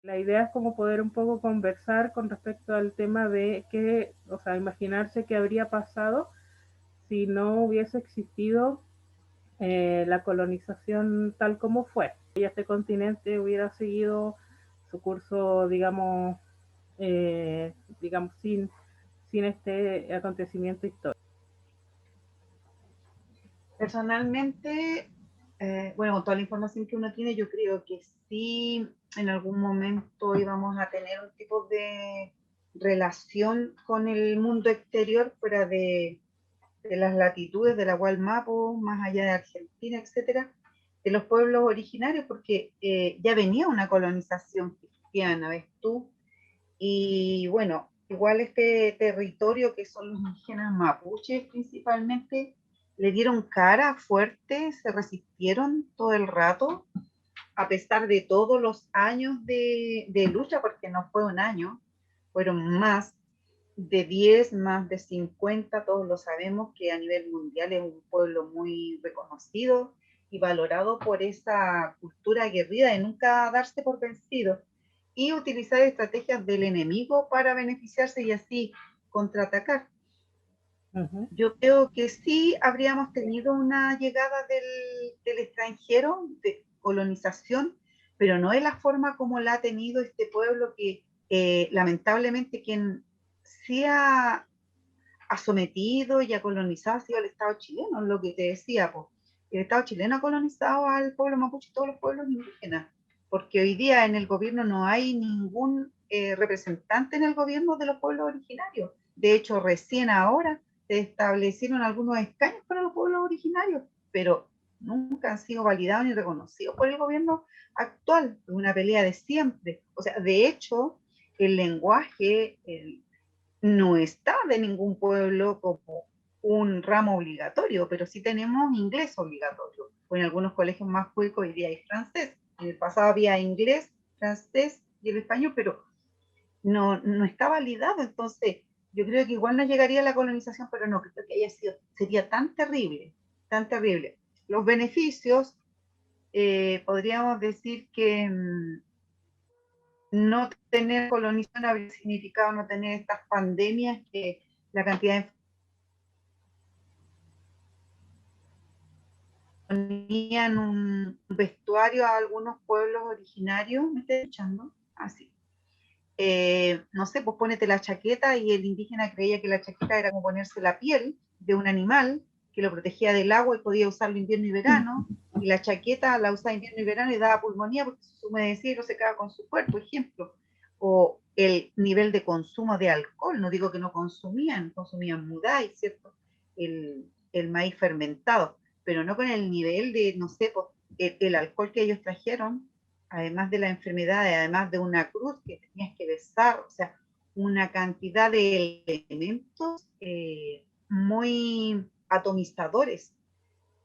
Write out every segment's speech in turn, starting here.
La idea es como poder un poco conversar con respecto al tema de que, o sea, imaginarse qué habría pasado si no hubiese existido la colonización tal como fue. Y este continente hubiera seguido su curso, digamos sin este acontecimiento histórico. Personalmente, bueno, con toda la información que uno tiene, yo creo que sí, en algún momento íbamos a tener un tipo de relación con el mundo exterior fuera de las latitudes de la Gualmapo, más allá de Argentina, etcétera, de los pueblos originarios, porque ya venía una colonización cristiana, ¿ves tú? Y bueno, igual este territorio que son los indígenas mapuches principalmente, le dieron cara fuerte, se resistieron todo el rato, a pesar de todos los años de lucha, porque no fue un año, fueron más de 10, más de 50, todos lo sabemos que a nivel mundial es un pueblo muy reconocido y valorado por esa cultura aguerrida de nunca darse por vencido y utilizar estrategias del enemigo para beneficiarse y así contraatacar. Uh -huh. Yo creo que sí habríamos tenido una llegada del extranjero, de colonización, pero no es la forma como la ha tenido este pueblo que lamentablemente quien sí ha sometido y ha colonizado ha sido el Estado chileno, lo que te decía, pues. El Estado chileno ha colonizado al pueblo mapuche y todos los pueblos indígenas, porque hoy día en el gobierno no hay ningún representante en el gobierno de los pueblos originarios. De hecho, recién ahora se establecieron algunos escaños para los pueblos originarios, pero nunca han sido validados ni reconocidos por el gobierno actual. Es una pelea de siempre. O sea, de hecho, el lenguaje, no está de ningún pueblo como un ramo obligatorio, pero sí tenemos inglés obligatorio. O en algunos colegios más públicos hoy día hay francés. En el pasado había inglés, francés y el español, pero no está validado. Entonces, yo creo que igual no llegaría a la colonización, pero no creo que haya sido, sería tan terrible, tan terrible. Los beneficios, podríamos decir que no tener colonización habría significado no tener estas pandemias que la cantidad de ponían un vestuario a algunos pueblos originarios, ¿me estás escuchando? Así. No sé, pues ponete la chaqueta y el indígena creía que la chaqueta era como ponerse la piel de un animal que lo protegía del agua y podía usarlo invierno y verano, y la chaqueta la usaba invierno y verano y daba pulmonía porque se humedecía y no se secaba con su cuerpo, ejemplo. O el nivel de consumo de alcohol, no digo que no consumían muday, ¿cierto? El maíz fermentado, pero no con el nivel de, no sé, pues, el alcohol que ellos trajeron, además de la enfermedad, además de una cruz que tenías que besar, o sea, una cantidad de elementos muy atomizadores,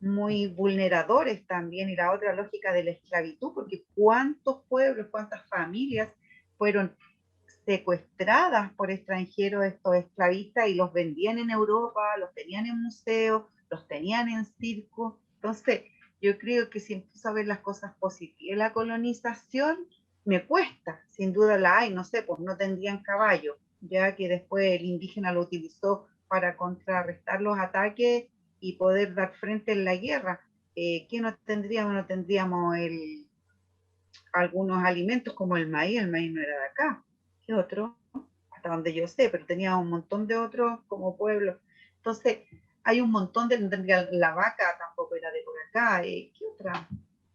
muy vulneradores también, y la otra lógica de la esclavitud, porque cuántos pueblos, cuántas familias fueron secuestradas por extranjeros estos esclavistas y los vendían en Europa, los tenían en museos, los tenían en circos. Entonces, yo creo que si empiezo a ver las cosas positivas, la colonización me cuesta, sin duda la hay, no sé, pues no tendrían caballo, ya que después el indígena lo utilizó para contrarrestar los ataques y poder dar frente en la guerra. ¿Qué no tendríamos? No tendríamos algunos alimentos como el maíz no era de acá. ¿Qué otro? Hasta donde yo sé, pero tenía un montón de otros como pueblos. Entonces, hay un montón de, no tendría, la vaca tampoco era de por acá. ¿Qué otra?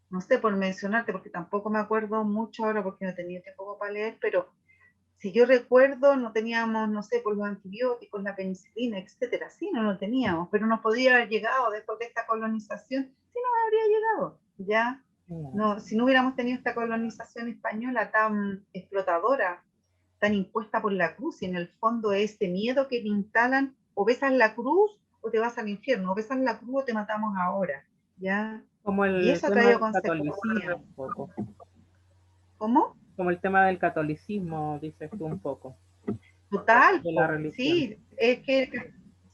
No sé por mencionarte, porque tampoco me acuerdo mucho ahora porque no tenía tiempo para leer, pero si yo recuerdo, no teníamos, no sé, por los antibióticos, la penicilina, etcétera. Sí, no lo teníamos, pero nos podía haber llegado después de esta colonización, sí nos habría llegado, ¿ya? No, si no hubiéramos tenido esta colonización española tan explotadora, tan impuesta por la cruz, y en el fondo ese miedo que te instalan, o besas la cruz o te vas al infierno, o besas la cruz o te matamos ahora, ¿ya? Como Y el eso ha tema traído del consecuencias. catolicismo un poco. ¿Cómo? Como el tema del catolicismo, dices tú un poco, Total, de la po, religión. sí,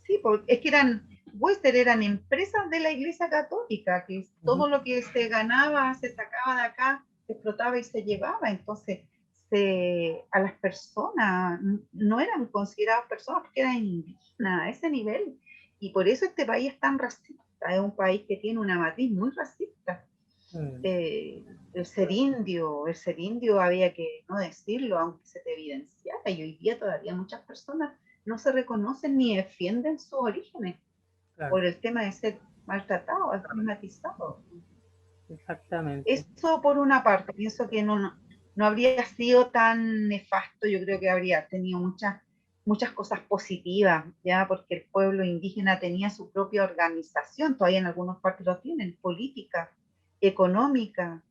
sí, po, es que Western eran empresas de la Iglesia Católica, que Uh -huh. todo lo que se ganaba se sacaba de acá, se explotaba y se llevaba. Entonces, a las personas, no eran consideradas personas porque eran indígenas a ese nivel. Y por eso este país es tan racista, es un país que tiene una matriz muy racista. El ser indio había que no decirlo, aunque se te evidenciara, y hoy día todavía muchas personas no se reconocen ni defienden sus orígenes Claro, por el tema de ser maltratado, estigmatizado. exactamente. Eso por una parte, pienso que no habría sido tan nefasto, yo creo que habría tenido muchas cosas positivas, ya porque el pueblo indígena tenía su propia organización, todavía en algunas partes lo tienen, política, económica,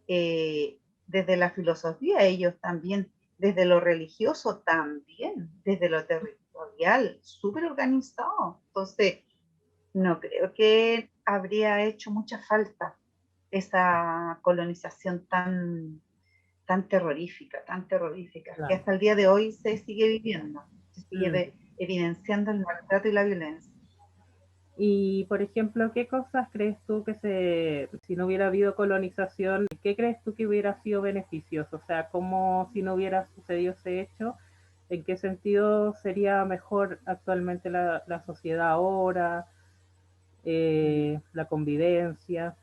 desde la filosofía, ellos también, desde lo religioso también, desde lo territorial, súper organizado. Entonces, no creo que habría hecho mucha falta esa colonización tan terrorífica, que Claro. hasta el día de hoy se sigue viviendo, se Mm. sigue evidenciando el maltrato y la violencia. Y, por ejemplo, ¿qué cosas crees tú si no hubiera habido colonización, qué crees tú que hubiera sido beneficioso? O sea, ¿cómo si no hubiera sucedido ese hecho, en qué sentido sería mejor actualmente la sociedad ahora, la convivencia?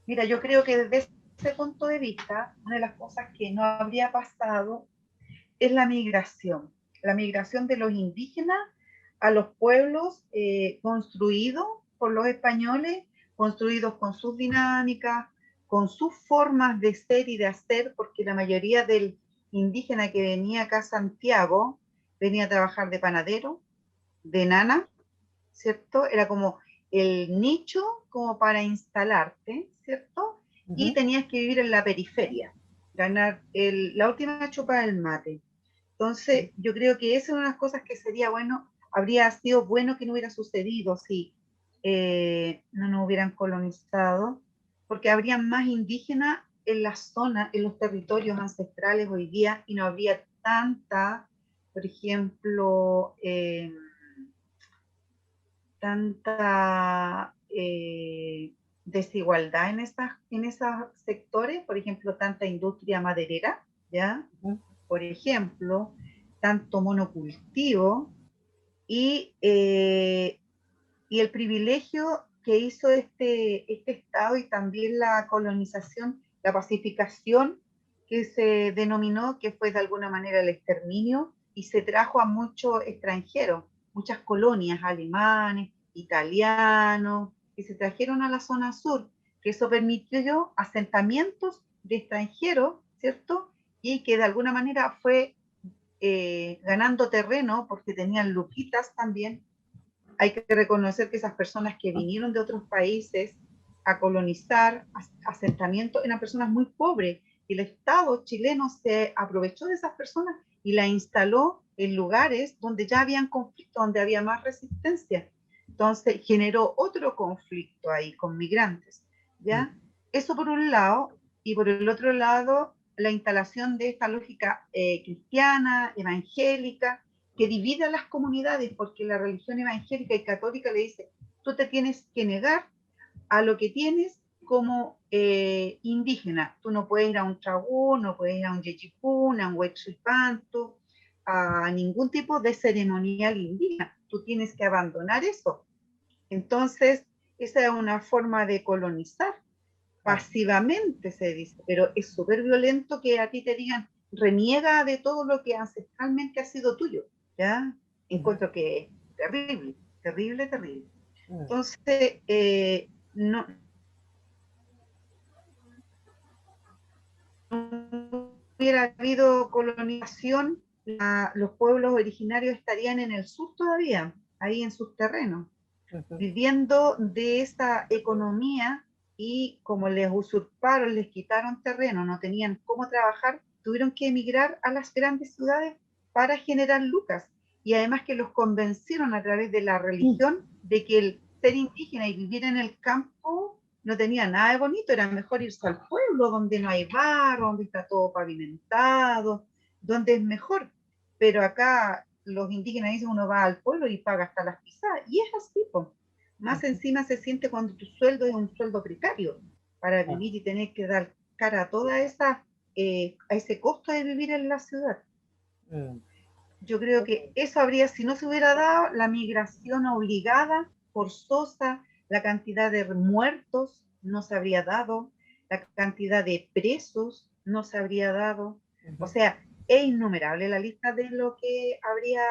Mira, yo creo que desde ese punto de vista, una de las cosas que no habría pasado es la migración de los indígenas a los pueblos construidos por los españoles, construidos con sus dinámicas, con sus formas de ser y de hacer, porque la mayoría del indígena que venía acá a Santiago venía a trabajar de panadero, de nana, ¿cierto? Era como el nicho como para instalarte, ¿cierto? Y Ujú. tenías que vivir en la periferia, ganar la última chupa del mate. Entonces, yo creo que esa es una de las cosas que sería bueno, habría sido bueno que no hubiera sucedido si no nos hubieran colonizado, porque habría más indígenas en la zona, en los territorios ancestrales hoy día, y no habría tanta, por ejemplo, tanta desigualdad en esos sectores, por ejemplo, tanta industria maderera, ¿ya? Ujú. Por ejemplo, tanto monocultivo y el privilegio que hizo este Estado y también la colonización, la pacificación que se denominó, que fue de alguna manera el exterminio, y se trajo a muchos extranjeros, muchas colonias alemanes, italianos, que se trajeron a la zona sur, que eso permitió asentamientos de extranjeros, ¿cierto? Y que de alguna manera fue ganando terreno porque tenían luquitas también. Hay que reconocer que esas personas que vinieron de otros países a colonizar asentamientos eran personas muy pobres y el Estado chileno se aprovechó de esas personas y la instaló en lugares donde ya habían conflictos, donde había más resistencia. Entonces generó otro conflicto ahí con migrantes, Mm. ¿ya? Eso por un lado, y por el otro lado, la instalación de esta lógica cristiana, evangélica, que divide a las comunidades, porque la religión evangélica y católica le dice, tú te tienes que negar a lo que tienes como indígena. Tú no puedes ir a un tragún, no puedes ir a un yechipún, a un huechipanto, a ningún tipo de ceremonial indígena. Tú tienes que abandonar eso. Entonces, esa es una forma de colonizar Claro. pasivamente, se dice, pero es súper violento que a ti te digan, reniega de todo lo que ancestralmente ha sido tuyo, ¿ya? Ujú. Encuentro que es terrible, terrible, terrible. Mm. Entonces, no hubiera habido colonización, los pueblos originarios estarían en el sur todavía, ahí en sus terrenos, Ujú. viviendo de esa economía y como les usurparon, les quitaron terreno, no tenían cómo trabajar, tuvieron que emigrar a las grandes ciudades para generar lucas. Y además que los convencieron a través de la religión de que el ser indígena y vivir en el campo no tenía nada de bonito, era mejor irse al pueblo donde no hay barro, donde está todo pavimentado, donde es mejor. Pero acá los indígenas dicen uno va al pueblo y paga hasta las pisadas. Y es así, pues. Más Ujú. encima se siente cuando tu sueldo es un sueldo precario para Ah. vivir y tener que dar cara a toda esa a ese costo de vivir en la ciudad. Mm. Yo creo que eso habría, si no se hubiera dado la migración obligada, forzosa, la cantidad de muertos no se habría dado, la cantidad de presos no se habría dado. O sea, es innumerable la lista de lo que habría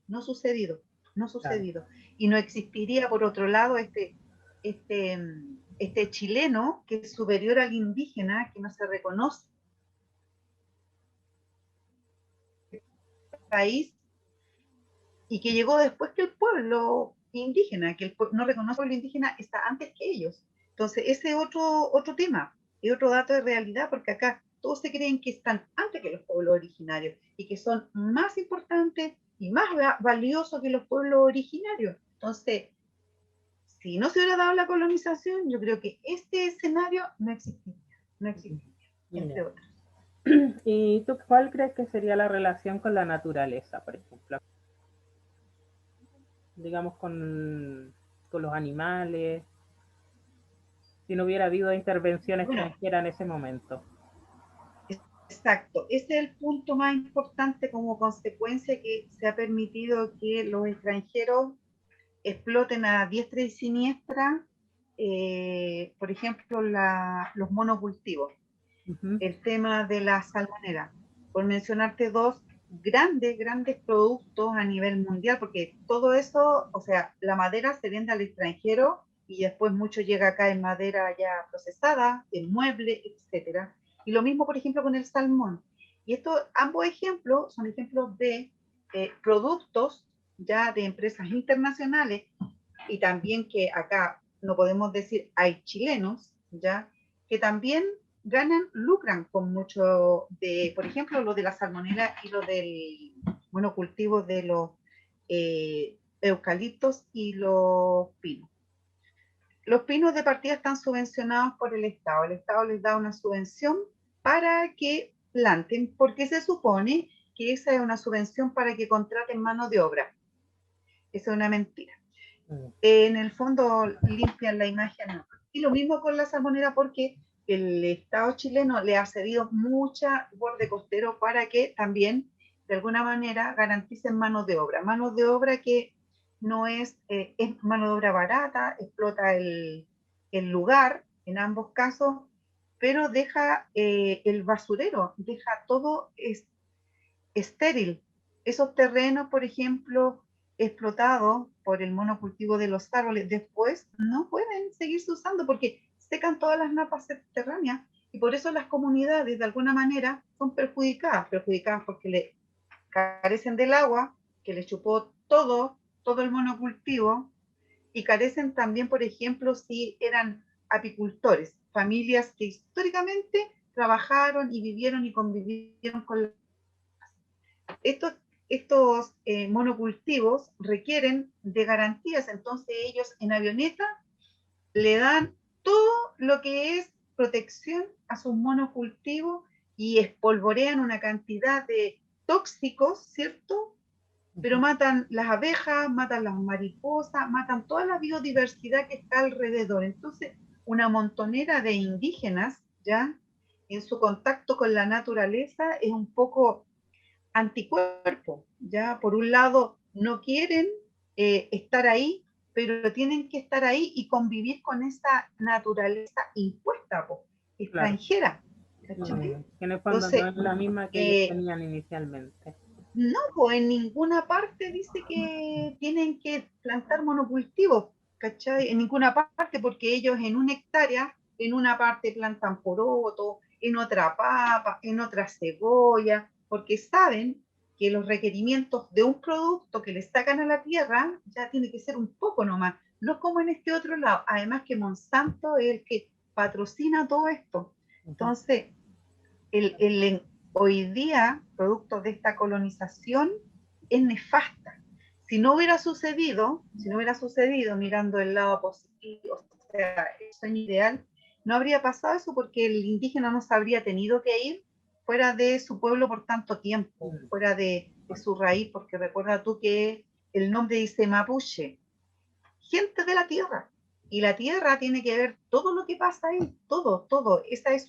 no sucedido, no sucedido. Y no existiría, por otro lado, este chileno que es superior al indígena, que no se reconoce país y que llegó después que el pueblo indígena, que no reconoce al pueblo indígena, está antes que ellos. Entonces, ese es otro tema, y otro dato de realidad, porque acá todos se creen que están antes que los pueblos originarios y que son más importantes y más valiosos que los pueblos originarios. Entonces, si no se hubiera dado la colonización, yo creo que este escenario no existiría, no existiría, entre otros. ¿Y tú cuál crees que sería la relación con la naturaleza, por ejemplo? Digamos con los animales, si no hubiera habido intervención Bueno, extranjera en ese momento. exacto, ese es el punto más importante como consecuencia que se ha permitido que los extranjeros exploten a diestra y siniestra, por ejemplo, los monocultivos, el tema de la salmonera, por mencionarte dos grandes productos a nivel mundial, porque todo eso, o sea, la madera se vende al extranjero y después mucho llega acá en madera ya procesada, en mueble, etcétera. Y lo mismo, por ejemplo, con el salmón. Y estos ambos ejemplos son ejemplos de productos ya de empresas internacionales y también que acá no podemos decir hay chilenos, ya, que también lucran con mucho de, por ejemplo, lo de la salmonela y lo del monocultivo de los eucaliptos y los pinos. Los pinos de partida están subvencionados por el Estado les da una subvención para que planten, porque se supone que esa es una subvención para que contraten mano de obra. Esa es una mentira. En el fondo limpian la imagen. Y lo mismo con la salmonera porque el Estado chileno le ha cedido mucha borde costero para que también de alguna manera garanticen mano de obra que no es, es mano de obra barata, explota el lugar en ambos casos, pero deja el basurero, deja todo estéril. Esos terrenos, por ejemplo, explotados por el monocultivo de los árboles, después no pueden seguirse usando porque secan todas las napas subterráneas y por eso las comunidades de alguna manera son perjudicadas porque le carecen del agua, que les chupó todo el monocultivo y carecen también, por ejemplo, si eran apicultores, familias que históricamente trabajaron y vivieron y convivieron con la estos monocultivos requieren de garantías, entonces ellos en avioneta le dan todo lo que es protección a sus monocultivos y espolvorean una cantidad de tóxicos, ¿cierto? Pero matan las abejas, matan las mariposas, matan toda la biodiversidad que está alrededor. Entonces, una montonera de indígenas, ¿ya? En su contacto con la naturaleza es un poco anticuerpos, ¿ya? Por un lado, no quieren estar ahí, pero tienen que estar ahí y convivir con esa naturaleza impuesta, extranjera. Claro. Que en el fondo no Entonces, es la misma que ellos tenían inicialmente. no, pues en ninguna parte dice que tienen que plantar monocultivos, ¿cachai? En ninguna parte, porque ellos en una hectárea, en una parte plantan poroto, en otra papa, en otra cebolla, porque saben que los requerimientos de un producto que le sacan a la tierra ya tiene que ser un poco nomás, no como en este otro lado. Además que Monsanto es el que patrocina todo esto. Entonces, hoy día, producto de esta colonización, es nefasta. Si no hubiera sucedido mirando el lado positivo, o sea, el sueño ideal, no habría pasado eso porque el indígena no se habría tenido que ir fuera de su pueblo por tanto tiempo, fuera de su raíz, porque recuerda tú que el nombre dice mapuche, gente de la tierra. Y la tierra tiene que ver todo lo que pasa ahí, todo. Esa es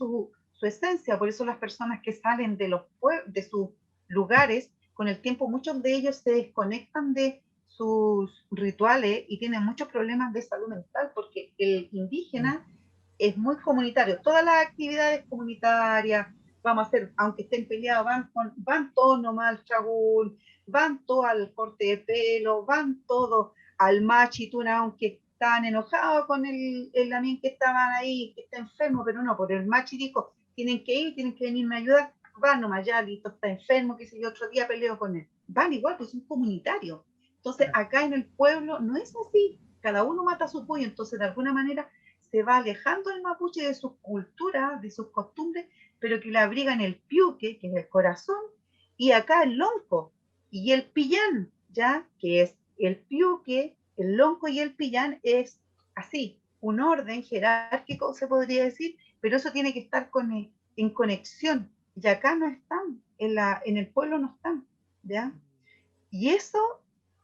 su esencia. Por eso las personas que salen de sus lugares, con el tiempo muchos de ellos se desconectan de sus rituales y tienen muchos problemas de salud mental, porque el indígena es muy comunitario. Todas las actividades comunitarias, vamos a hacer, aunque estén peleados, van todos nomás al chagún, van todos al corte de pelo, van todos al machituna, aunque estaban enojados con el amén que estaban ahí, que está enfermo, pero no, por el machi dijo, tienen que ir, tienen que venirme a ayudar, van nomás, ya, listo, está enfermo, que sé yo, otro día peleo con él. Van igual, pues son comunitarios. Entonces, acá en el pueblo no es así, cada uno mata a su pollo, entonces de alguna manera se va alejando el mapuche de sus culturas, de sus costumbres, pero que le abrigan el piuque, que es el corazón, y acá el lonco, y el pillán, ¿ya? Que es el piuque, el lonco y el pillán es así, un orden jerárquico, se podría decir, pero eso tiene que estar en conexión, y acá no están, en el pueblo no están, ¿ya? Y eso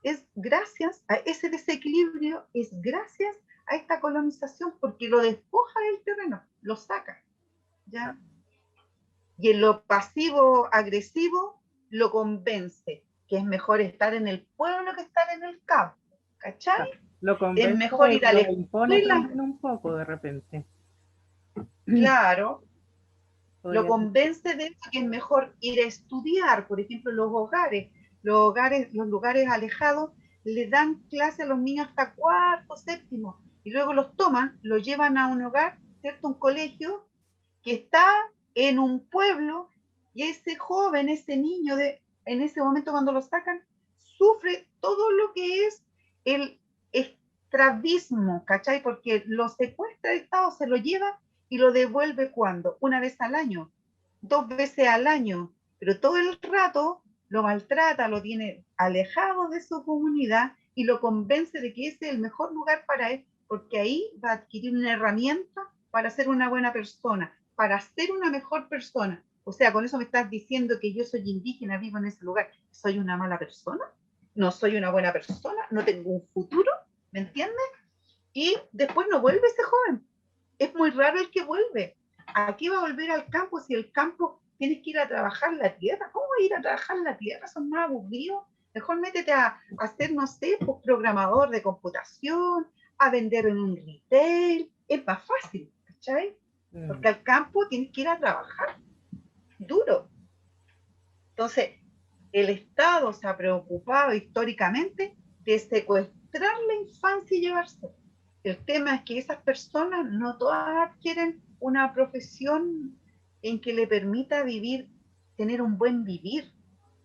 es gracias a ese desequilibrio, es gracias a esta colonización, porque lo despoja del terreno, lo saca, ¿ya? Y en lo pasivo-agresivo lo convence, que es mejor estar en el pueblo que estar en el campo, ¿cachai? Lo Es convence mejor y ir a la lo impone escuela, también un poco de repente. claro, lo Podría decir. convence de eso, que es mejor ir a estudiar, por ejemplo, los lugares alejados, le dan clase a los niños hasta cuarto, séptimo, y luego los toman, los llevan a un hogar, ¿cierto? Un colegio que está en un pueblo, y ese joven, ese niño, en ese momento cuando lo sacan, sufre todo lo que es el estrabismo, ¿cachai? Porque lo secuestra el Estado, se lo lleva y lo devuelve cuando, una vez al año, dos veces al año, pero todo el rato lo maltrata, lo tiene alejado de su comunidad y lo convence de que ese es el mejor lugar para él, porque ahí va a adquirir una herramienta para ser una buena persona, para ser una mejor persona. O sea, con eso me estás diciendo que yo soy indígena, vivo en ese lugar, ¿soy una mala persona? ¿No soy una buena persona? ¿No tengo un futuro? ¿Me entiendes? Y después no vuelve ese joven. Es muy raro el que vuelve. Aquí va a volver al campo si el campo tienes que ir a trabajar la tierra. ¿Cómo va a ir a trabajar la tierra? Son más aburridos. Mejor métete a hacer, no sé, pues, programador de computación, a vender en un retail. Es más fácil, ¿cachai? Porque al campo tienes que ir a trabajar duro. Entonces, el Estado se ha preocupado históricamente de secuestrar la infancia y llevarse. El tema es que esas personas no todas adquieren una profesión en que le permita vivir, tener un buen vivir,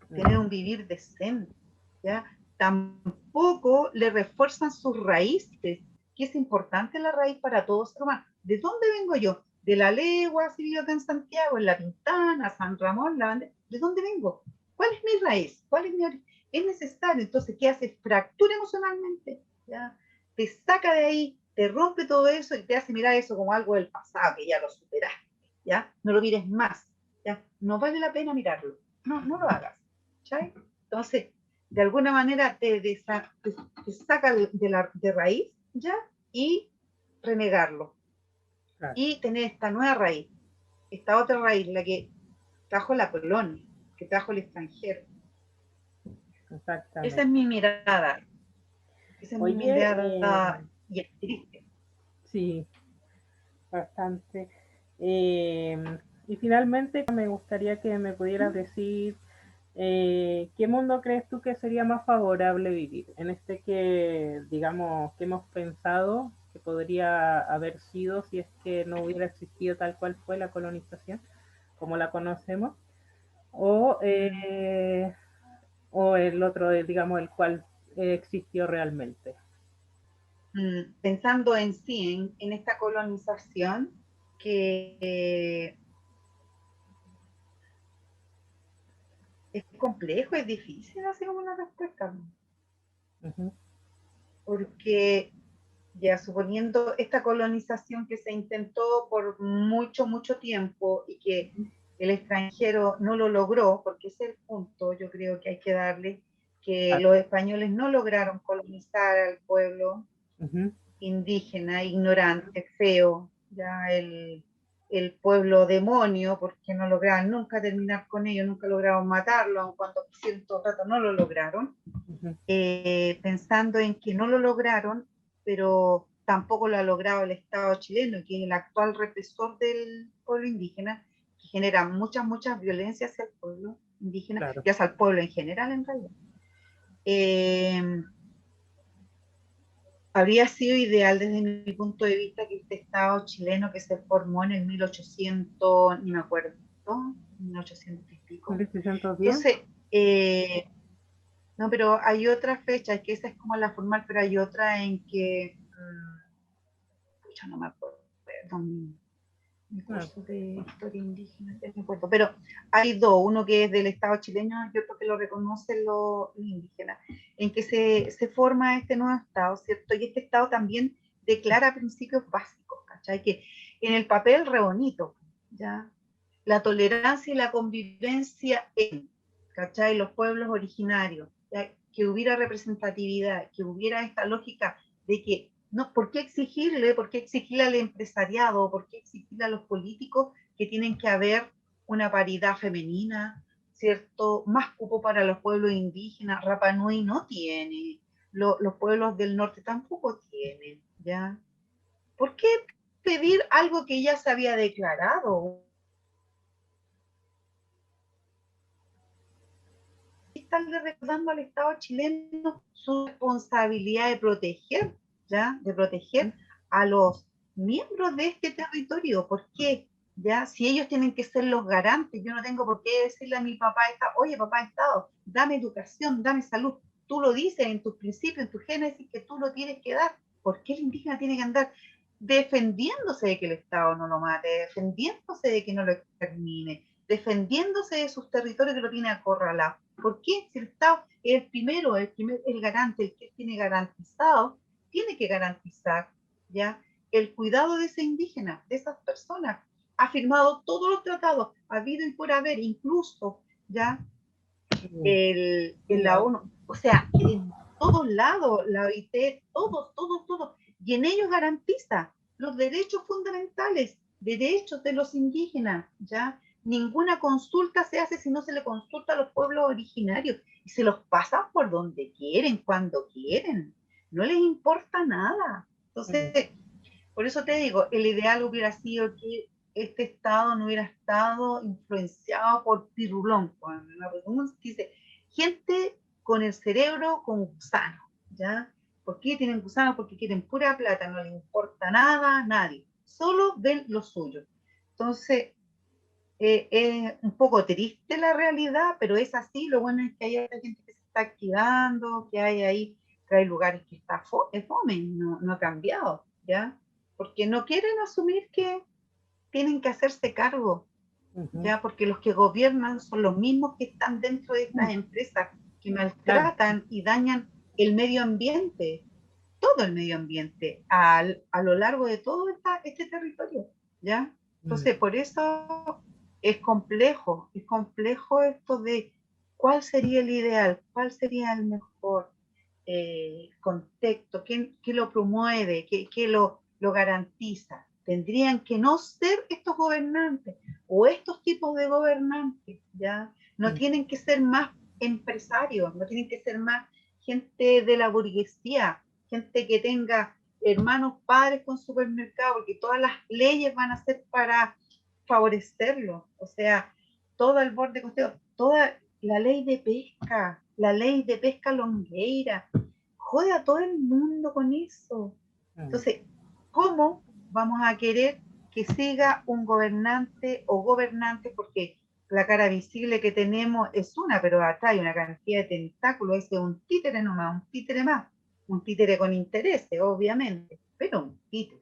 tener un vivir decente, ¿ya? Tampoco le refuerzan sus raíces, que es importante la raíz para todos ser humanos. ¿De dónde vengo yo? De la legua, si vivo acá en Santiago, en La Pintana, San Ramón, la Bandera. ¿De dónde vengo? ¿Cuál es mi raíz? ¿Cuál es mi origen? Es necesario. Entonces, ¿qué hace? Fractura emocionalmente, ¿ya? Te saca de ahí, te rompe todo eso y te hace mirar eso como algo del pasado, que ya lo superaste, ¿ya? No lo mires más, ¿ya? No vale la pena mirarlo. No, no lo hagas, ¿cachai? Entonces, de alguna manera te saca de raíz, ¿ya? Y renegarlo. Claro, Y tener esta nueva raíz, esta otra raíz, la que trajo la colonia, que trajo el extranjero. Esa exactamente. es mi mirada, esa es mi Oye, mirada y es triste. sí, bastante. Eh, y finalmente me gustaría que me pudieras decir ¿qué mundo crees tú que sería más favorable vivir? En este que, digamos, que hemos pensado que podría haber sido si es que no hubiera existido tal cual fue la colonización, como la conocemos, o el otro, digamos, el cual existió realmente. Pensando en sí, en esta colonización, que es complejo, es difícil hacer una respuesta, Uh -huh. porque ya suponiendo esta colonización que se intentó por mucho, mucho tiempo y que el extranjero no lo logró, porque ese es el punto, yo creo que hay que darle, que Ah, los españoles no lograron colonizar al pueblo uh -huh. indígena, ignorante, feo, ya el pueblo demonio, porque no lograban nunca terminar con ellos, nunca lograron matarlo, aun cuando quisieron todo el rato no lo lograron, pensando en que no lo lograron, pero tampoco lo ha logrado el Estado chileno, que es el actual represor del pueblo indígena, que genera muchas violencias hacia el pueblo indígena, claro. y hacia el pueblo en general en realidad. Habría sido ideal desde mi punto de vista que este Estado chileno que se formó en el 1800, ni me acuerdo, 1800 y pico. 1610. Entonces, no, pero hay otra fecha, es que esa es como la formal, pero hay otra en que, pucha, no me acuerdo, mi curso de historia indígena, ya me acuerdo, pero hay dos, uno que es del Estado chileno y otro que lo reconocen los indígenas, en que se forma este nuevo Estado, ¿cierto? Y este Estado también declara principios básicos, ¿cachai? Que en el papel re bonito, ¿ya? La tolerancia y la convivencia en, ¿cachai? Los pueblos originarios, ¿ya? Que hubiera representatividad, que hubiera esta lógica de que no, ¿por qué exigirle al empresariado, por qué exigirle a los políticos que tienen que haber una paridad femenina, ¿cierto? Más cupo para los pueblos indígenas, Rapa Nui no tiene, los pueblos del norte tampoco tienen, ¿ya? ¿Por qué pedir algo que ya se había declarado? Estarle recordando al Estado chileno su responsabilidad de proteger, ¿ya? De proteger a los miembros de este territorio. ¿Por qué? ¿Ya? Si ellos tienen que ser los garantes, yo no tengo por qué decirle a mi papá, oye, papá Estado, dame educación, dame salud. Tú lo dices en tus principios, en tu génesis, que tú lo tienes que dar. ¿Por qué el indígena tiene que andar defendiéndose de que el Estado no lo mate, defendiéndose de que no lo extermine, defendiéndose de sus territorios que lo tiene acorralado? ¿Por qué? Si el Estado es el garante, el que tiene garantizado, tiene que garantizar, ¿ya? El cuidado de ese indígena, de esas personas. Ha firmado todos los tratados, ha habido y por haber, incluso, ¿ya? La ONU, o sea, en todos lados, la OIT, todos, y en ellos garantiza los derechos fundamentales, derechos de los indígenas, ¿ya? Ninguna consulta se hace si no se le consulta a los pueblos originarios, y se los pasan por donde quieren, cuando quieren, no les importa nada. Entonces, por eso te digo, el ideal hubiera sido que este Estado no hubiera estado influenciado por pirulón, cuando dice, gente con el cerebro con gusano, ¿ya? ¿Por qué tienen gusano? Porque quieren pura plata, no les importa nada, nadie, solo ven lo suyo. Entonces, es un poco triste la realidad, pero es así. Lo bueno es que hay gente que se está activando, que hay lugares que está fome, no ha cambiado, ¿ya? Porque no quieren asumir que tienen que hacerse cargo, ¿ya? Porque los que gobiernan son los mismos que están dentro de estas empresas que maltratan y dañan el medio ambiente, todo el medio ambiente, a lo largo de todo este territorio, ¿ya? Entonces, por eso es complejo esto de cuál sería el ideal, cuál sería el mejor contexto, ¿qué lo promueve, qué lo garantiza? Tendrían que no ser estos gobernantes o estos tipos de gobernantes, ¿ya? No tienen que ser más empresarios, no tienen que ser más gente de la burguesía, gente que tenga hermanos padres con supermercado, porque todas las leyes van a ser para favorecerlo. O sea, todo el borde costero, toda la ley de pesca longueira, jode a todo el mundo con eso. Entonces, ¿cómo vamos a querer que siga un gobernante o gobernantes? Porque la cara visible que tenemos es una, pero atrás hay una cantidad de tentáculos, ese es un títere nomás, un títere más, un títere con intereses, obviamente, pero un títere,